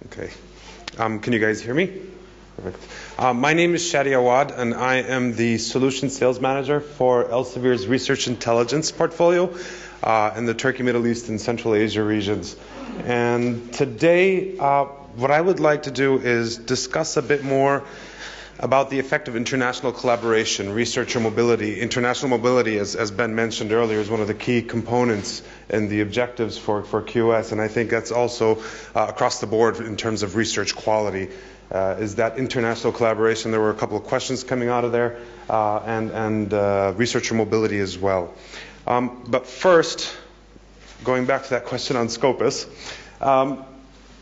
Okay. Can you guys hear me? Perfect. My name is Shadi Awad, and I am the Solution Sales Manager for Elsevier's Research Intelligence portfolio in the Turkey, Middle East, and Central Asia regions. And today, what I would like to do is discuss a bit more about the effect of international collaboration, researcher mobility. International mobility, as Ben mentioned earlier, is one of the key components in the objectives for QS, and I think that's also across the board in terms of research quality, is that international collaboration. There were a couple of questions coming out of there, and researcher mobility as well. But first, going back to that question on Scopus,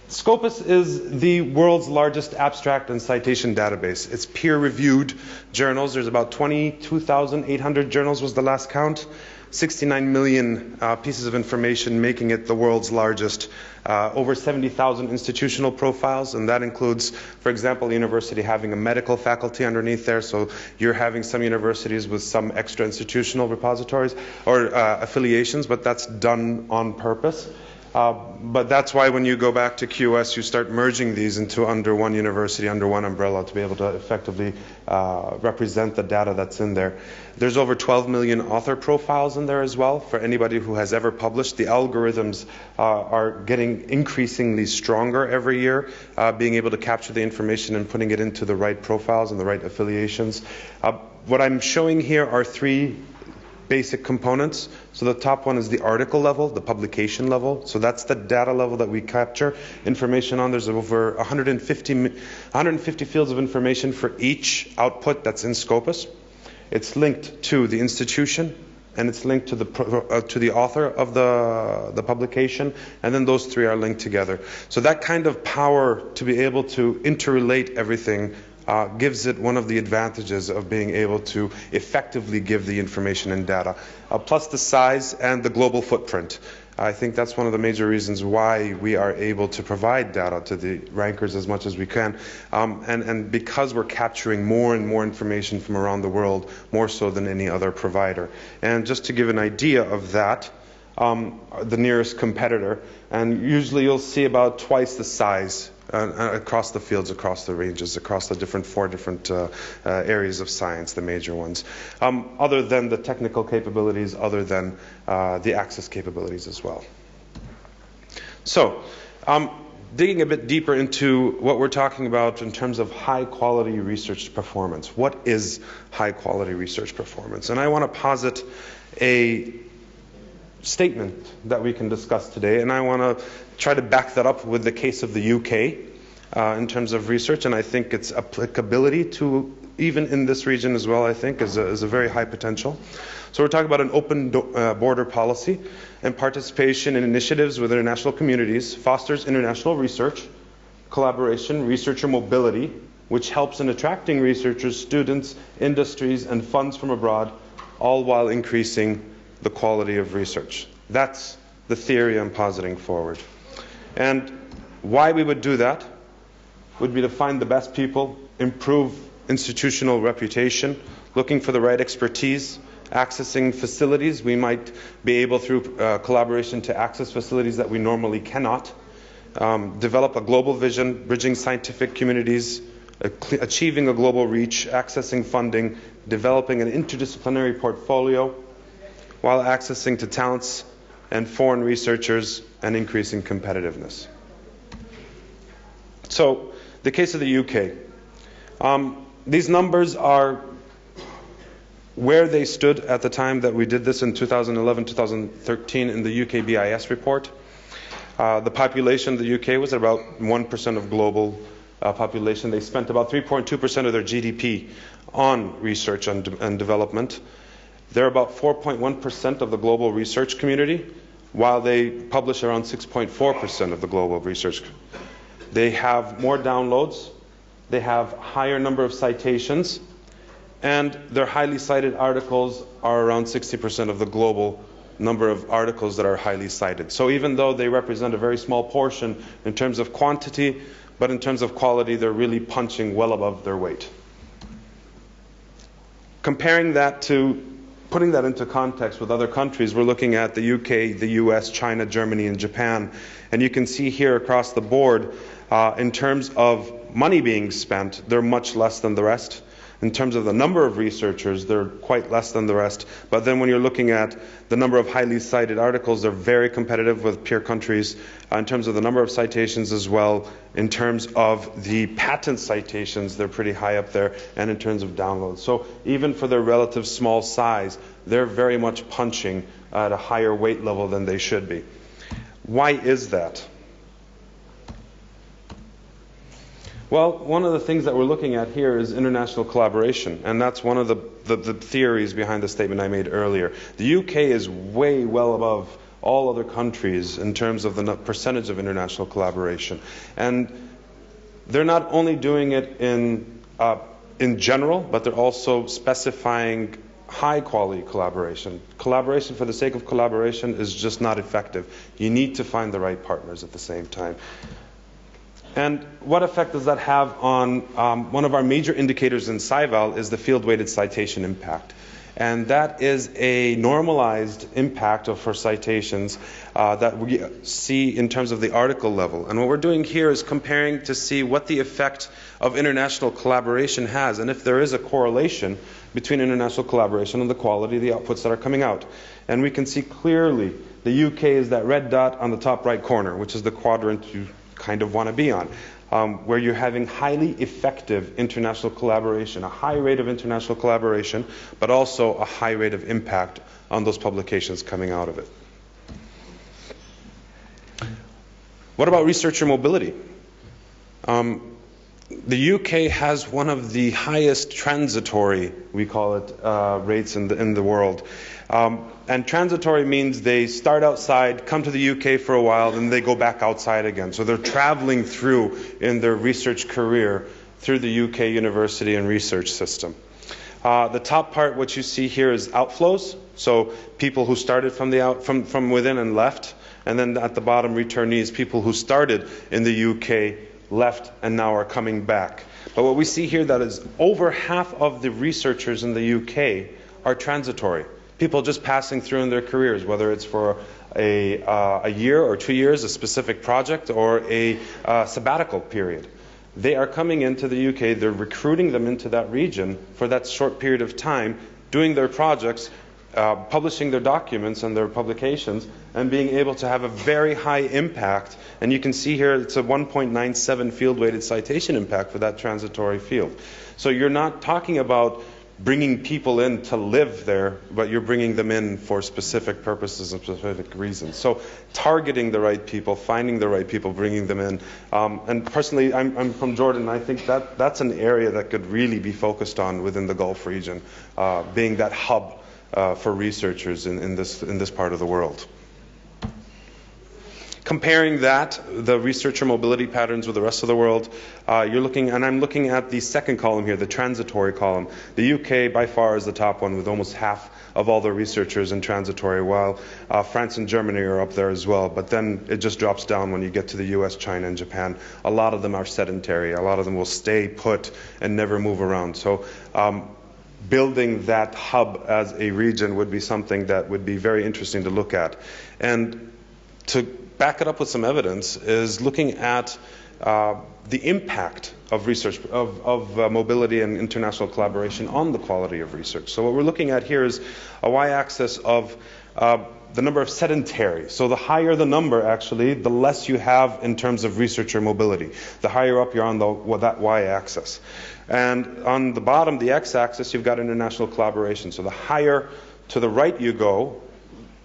Scopus is the world's largest abstract and citation database. It's peer-reviewed journals. There's about 22,800 journals was the last count. 69 million pieces of information, making it the world's largest. Over 70,000 institutional profiles, and that includes, for example, a university having a medical faculty underneath there. So you're having some universities with some extra institutional repositories or affiliations, but that's done on purpose. But that's why when you go back to QS, you start merging these into under one university, under one umbrella, to be able to effectively represent the data that's in there. There's over 12 million author profiles in there as well for anybody who has ever published. The algorithms are getting increasingly stronger every year, being able to capture the information and putting it into the right profiles and the right affiliations. What I'm showing here are three basic components. So the top one is the article level, the publication level. So that's the data level that we capture information on. There's over 150 fields of information for each output that's in Scopus. It's linked to the institution, and it's linked to the author of the publication, and then those three are linked together. So that kind of power to be able to interrelate everything gives it one of the advantages of being able to effectively give the information and data, plus the size and the global footprint. I think that's one of the major reasons why we are able to provide data to the rankers as much as we can, and because we're capturing more and more information from around the world, more so than any other provider. And just to give an idea of that, the nearest competitor, and usually you'll see about twice the size across the fields, across the ranges, across the four different areas of science, the major ones, other than the technical capabilities, other than the access capabilities as well. So, digging a bit deeper into what we're talking about in terms of high-quality research performance. What is high-quality research performance? And I want to posit a statement that we can discuss today, and I want to try to back that up with the case of the UK in terms of research, and I think its applicability to even in this region as well, I think, is a very high potential. So we're talking about an open border policy, and participation in initiatives with international communities fosters international research, collaboration, researcher mobility, which helps in attracting researchers, students, industries, and funds from abroad, all while increasing the quality of research. That's the theory I'm positing forward. And why we would do that would be to find the best people, improve institutional reputation, looking for the right expertise, accessing facilities. We might be able through collaboration to access facilities that we normally cannot, develop a global vision, bridging scientific communities, achieving a global reach, accessing funding, developing an interdisciplinary portfolio, while accessing to talents and foreign researchers and increasing competitiveness. So, the case of the UK. These numbers are where they stood at the time that we did this in 2011-2013 in the UK BIS report. The population of the UK was about 1% of global population. They spent about 3.2% of their GDP on research and development. They're about 4.1% of the global research community, while they publish around 6.4% of the global research. They have more downloads, they have higher number of citations, and their highly cited articles are around 60% of the global number of articles that are highly cited. So even though they represent a very small portion in terms of quantity, but in terms of quality, they're really punching well above their weight. Comparing that to putting that into context with other countries, we're looking at the UK, the US, China, Germany, and Japan. And you can see here across the board In terms of money being spent, they're much less than the rest. In terms of the number of researchers, they're quite less than the rest. But then when you're looking at the number of highly cited articles, they're very competitive with peer countries. In terms of the number of citations as well, in terms of the patent citations, they're pretty high up there, and in terms of downloads. So even for their relative small size, they're very much punching at a higher weight level than they should be. Why is that? Well, one of the things that we're looking at here is international collaboration, and that's one of the theories behind the statement I made earlier. The UK is way well above all other countries in terms of the percentage of international collaboration. And they're not only doing it in general, but they're also specifying high-quality collaboration. Collaboration for the sake of collaboration is just not effective. You need to find the right partners at the same time. And what effect does that have on one of our major indicators in SciVal is the field-weighted citation impact. And that is a normalized impact for citations that we see in terms of the article level. And what we're doing here is comparing to see what the effect of international collaboration has, and if there is a correlation between international collaboration and the quality of the outputs that are coming out. And we can see clearly the UK is that red dot on the top right corner, which is the quadrant you kind of want to be on, where you're having highly effective international collaboration, a high rate of international collaboration, but also a high rate of impact on those publications coming out of it. What about researcher mobility? The UK has one of the highest transitory, we call it, rates in the world. And transitory means they start outside, come to the UK for a while, then they go back outside again. So they're traveling through in their research career through the UK university and research system. The top part, what you see here is outflows. So people who started from within and left. And then at the bottom, returnees, people who started in the UK, left, and now are coming back. But what we see here that is over half of the researchers in the UK are transitory. People just passing through in their careers, whether it's for a year or 2 years, a specific project, or a sabbatical period. They are coming into the UK, they're recruiting them into that region for that short period of time, doing their projects, publishing their documents and their publications, and being able to have a very high impact. And you can see here it's a 1.97 field-weighted citation impact for that transitory field. So you're not talking about bringing people in to live there, but you're bringing them in for specific purposes and specific reasons. So targeting the right people, finding the right people, bringing them in. And personally, I'm from Jordan, and I think that's an area that could really be focused on within the Gulf region, being that hub for researchers in this part of the world. Comparing that, the researcher mobility patterns with the rest of the world, you're looking, and I'm looking at the second column here, the transitory column. The UK by far is the top one with almost half of all the researchers in transitory, while France and Germany are up there as well. But then it just drops down when you get to the US, China, and Japan. A lot of them are sedentary. A lot of them will stay put and never move around. So building that hub as a region would be something that would be very interesting to look at. And to back it up with some evidence is looking at the impact of research, of mobility and international collaboration on the quality of research. So what we're looking at here is a y-axis of the number of sedentary. So the higher the number, actually, the less you have in terms of researcher mobility. The higher up you're on that y-axis. And on the bottom, the x-axis, you've got international collaboration. So the higher to the right you go,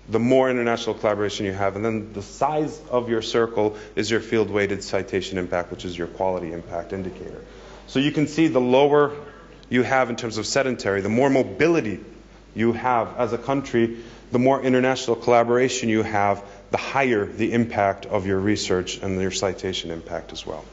the more international collaboration you have. And then the size of your circle is your field-weighted citation impact, which is your quality impact indicator. So you can see the lower you have in terms of sedentary, the more mobility you have as a country, the more international collaboration you have, the higher the impact of your research and your citation impact as well.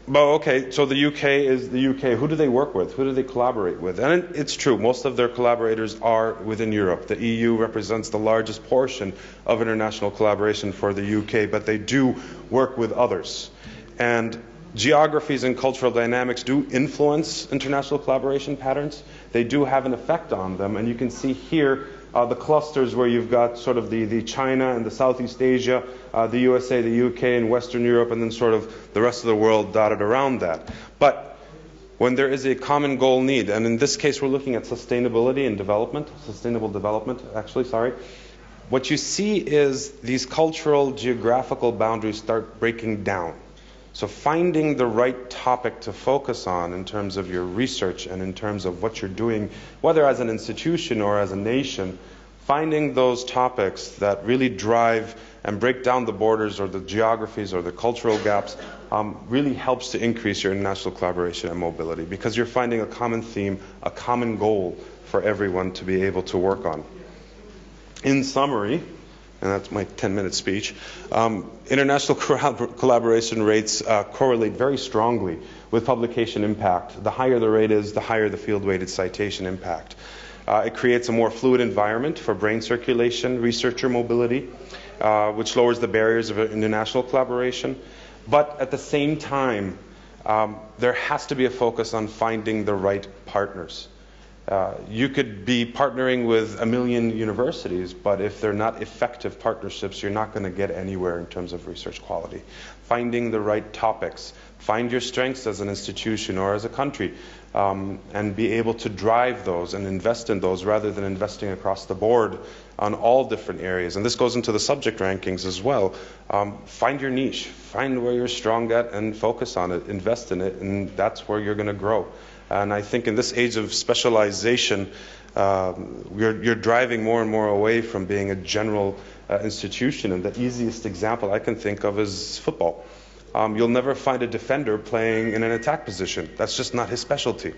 But okay, so the UK is the UK. Who do they work with? Who do they collaborate with? And it's true, most of their collaborators are within Europe. The EU represents the largest portion of international collaboration for the UK, but they do work with others. And Geographies and cultural dynamics do influence international collaboration patterns. They do have an effect on them, and you can see here the clusters where you've got sort of the China and the Southeast Asia, the USA, the UK, and Western Europe, and then sort of the rest of the world dotted around that. But when there is a common goal need, and in this case we're looking at sustainability and development, sustainable development, actually, sorry, what you see is these cultural, geographical boundaries start breaking down. So finding the right topic to focus on in terms of your research and in terms of what you're doing, whether as an institution or as a nation, finding those topics that really drive and break down the borders or the geographies or the cultural gaps really helps to increase your international collaboration and mobility, because you're finding a common theme, a common goal for everyone to be able to work on. In summary, and that's my 10-minute speech, international collaboration rates correlate very strongly with publication impact. The higher the rate is, the higher the field-weighted citation impact. It creates a more fluid environment for brain circulation, researcher mobility, which lowers the barriers of international collaboration. But at the same time, there has to be a focus on finding the right partners. You could be partnering with 1 million universities, but if they're not effective partnerships, you're not going to get anywhere in terms of research quality. Finding the right topics, find your strengths as an institution or as a country, and be able to drive those and invest in those rather than investing across the board on all different areas. And this goes into the subject rankings as well. Find your niche, find where you're strong at and focus on it, invest in it, and that's where you're going to grow. And I think in this age of specialization, you're driving more and more away from being a general institution. And the easiest example I can think of is football. You'll never find a defender playing in an attack position. That's just not his specialty.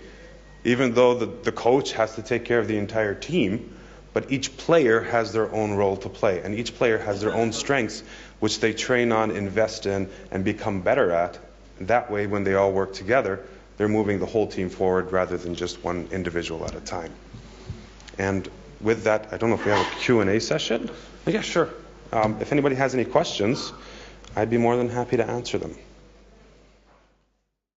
Even though the coach has to take care of the entire team, but each player has their own role to play. And each player has their own strengths, which they train on, invest in, and become better at. That way, when they all work together, they're moving the whole team forward rather than just one individual at a time. And with that, I don't know if we have a Q&A session. Yeah, sure. If anybody has any questions, I'd be more than happy to answer them.